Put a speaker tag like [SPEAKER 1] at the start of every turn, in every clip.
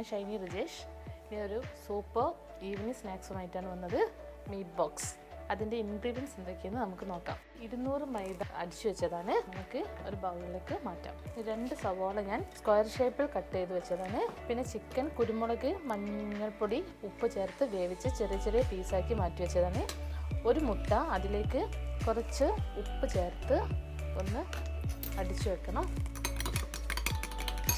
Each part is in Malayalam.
[SPEAKER 1] ഞാൻ ഷൈനി റിജേഷ്. ഇനി ഒരു സൂപ്പർ ഈവനിങ് സ്നാക്സുമായിട്ടാണ് വന്നത്, മീറ്റ് ബോക്സ്. അതിൻ്റെ ഇൻഗ്രീഡിയൻസ് എന്തൊക്കെയെന്ന് നമുക്ക് നോക്കാം. 200 മൈദ അടിച്ചു വെച്ചതാണ്, നമുക്ക് ഒരു ബൗളിലേക്ക് മാറ്റാം. 2 സവാള ഞാൻ സ്ക്വയർ ഷേപ്പിൽ കട്ട് ചെയ്ത് വെച്ചതാണ്. പിന്നെ ചിക്കൻ കുരുമുളക്, മഞ്ഞൾപ്പൊടി, ഉപ്പ് ചേർത്ത് വേവിച്ച് ചെറിയ ചെറിയ പീസാക്കി മാറ്റി വെച്ചതാണ്. ഒരു മുട്ട, അതിലേക്ക് കുറച്ച് ഉപ്പ് ചേർത്ത് ഒന്ന് അടിച്ചു വെക്കണം.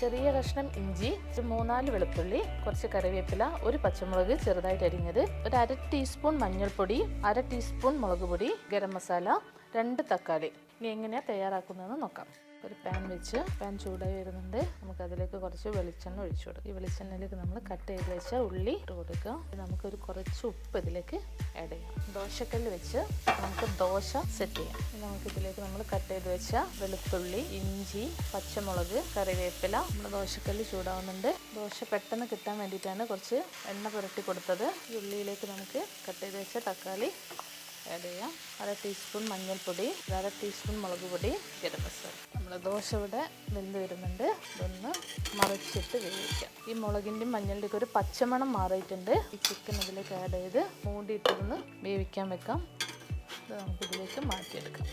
[SPEAKER 1] ചെറിയ കഷ്ണം ഇഞ്ചി, 3-4 വെളുത്തുള്ളി, കുറച്ച് കറിവേപ്പില, ഒരു പച്ചമുളക് ചെറുതായിട്ട് അരിഞ്ഞത്, ഒരു 1/2 ടീസ്പൂൺ മഞ്ഞൾപ്പൊടി, 1/2 ടീസ്പൂൺ മുളക് പൊടി, ഗരം മസാല, 2 തക്കാളി. ഇനി എങ്ങനെയാണ് തയ്യാറാക്കുന്നതെന്ന് നോക്കാം. ഒരു പാൻ വെച്ച് പാൻ ചൂടായി വരുന്നുണ്ട്. നമുക്കതിലേക്ക് കുറച്ച് വെളിച്ചെണ്ണ ഒഴിച്ചു കൊടുക്കും. ഈ വെളിച്ചെണ്ണയിലേക്ക് നമ്മൾ കട്ട് ചെയ്ത് വെച്ച ഉള്ളി ഇട്ട് കൊടുക്കുക. നമുക്കൊരു കുറച്ച് ഉപ്പ് ഇതിലേക്ക് ആഡ് ചെയ്യാം. ദോശക്കല്ല് വെച്ച് നമുക്ക് ദോശ സെറ്റ് ചെയ്യാം. നമുക്കിതിലേക്ക് നമ്മൾ കട്ട് ചെയ്ത് വെച്ച വെളുത്തുള്ളി, ഇഞ്ചി, പച്ചമുളക്, കറിവേപ്പില, നമ്മുടെ ദോശക്കല്ല് ചൂടാവുന്നുണ്ട്. ദോശ പെട്ടെന്ന് കിട്ടാൻ വേണ്ടിയിട്ടാണ് കുറച്ച് എണ്ണ പുരട്ടി കൊടുത്തത്. ഈ ഉള്ളിയിലേക്ക് നമുക്ക് കട്ട് ചെയ്ത് വെച്ച തക്കാളി ആഡ് ചെയ്യാം. 1/2 ടീസ്പൂൺ മഞ്ഞൾപ്പൊടി, 1/2 ടീസ്പൂൺ മുളക് പൊടി, ഗരം മസാല. നമ്മുടെ ദോശ ഇവിടെ വെന്ത് വരുന്നുണ്ട്. ഇതൊന്ന് മറിച്ചിട്ട് വേവിക്കാം. ഈ മുളകിൻ്റെയും മഞ്ഞളിൻ്റെയൊക്കെ ഒരു പച്ചമണം മാറിയിട്ടുണ്ട്. ഈ ചിക്കൻ ഇതിലേക്ക് ആഡ് ചെയ്ത് മൂടിയിട്ടൊന്ന് വേവിക്കാൻ വെക്കാം. ഇത് നമുക്കിതിലേക്ക് മാറ്റിയെടുക്കാം.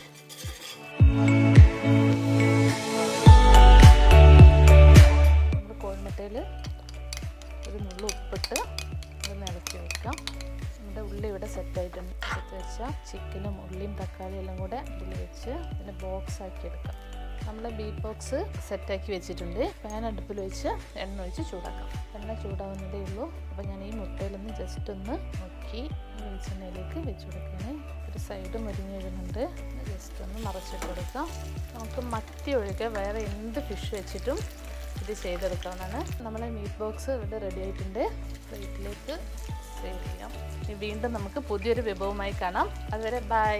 [SPEAKER 1] നമ്മൾ കോഴിമുട്ടയിൽ ഒരു നുള്ളു ഉപ്പിട്ട് ഇതൊന്ന് ഇളക്കി വെക്കാം. നമ്മുടെ ഉള്ളി ഇവിടെ സെറ്റായിട്ടുണ്ട്. സെറ്റ് വെച്ചാൽ ചിക്കനും ഉള്ളിയും തക്കാളിയും എല്ലാം കൂടെ ഇതിൽ വെച്ച് പിന്നെ ബോക്സ് ആക്കി എടുക്കാം. നമ്മൾ ബീറ്റ് ബോക്സ് സെറ്റാക്കി വെച്ചിട്ടുണ്ട്. പാൻ അടുപ്പിൽ വെച്ച് എണ്ണ ഒഴിച്ച് ചൂടാക്കാം. എണ്ണ ചൂടാവുന്നതേ ഉള്ളൂ. അപ്പോൾ ഞാൻ ഈ മുട്ടയിലൊന്ന് ജസ്റ്റ് ഒന്ന് മുക്കി വെളിച്ചെണ്ണയിലേക്ക് വെച്ച് കൊടുക്കുകയാണ്. ഒരു സൈഡ് മുരിഞ്ഞ് വരുന്നുണ്ട്. ജസ്റ്റ് ഒന്ന് മറച്ചിട്ട് കൊടുക്കാം. നമുക്ക് മത്തി ഒഴികെ വേറെ എന്ത് ഫിഷ് വെച്ചിട്ടും ഇത് ചെയ്തെടുക്കാവുന്നതാണ്. നമ്മളെ മീറ്റ് ബോക്സ് ഇവിടെ റെഡി ആയിട്ടുണ്ട്. പ്ലേറ്റിലേക്ക് സേവ് ചെയ്യാം. വീണ്ടും നമുക്ക് പുതിയൊരു വിഭവമായി കാണാം. അതുവരെ ബൈ.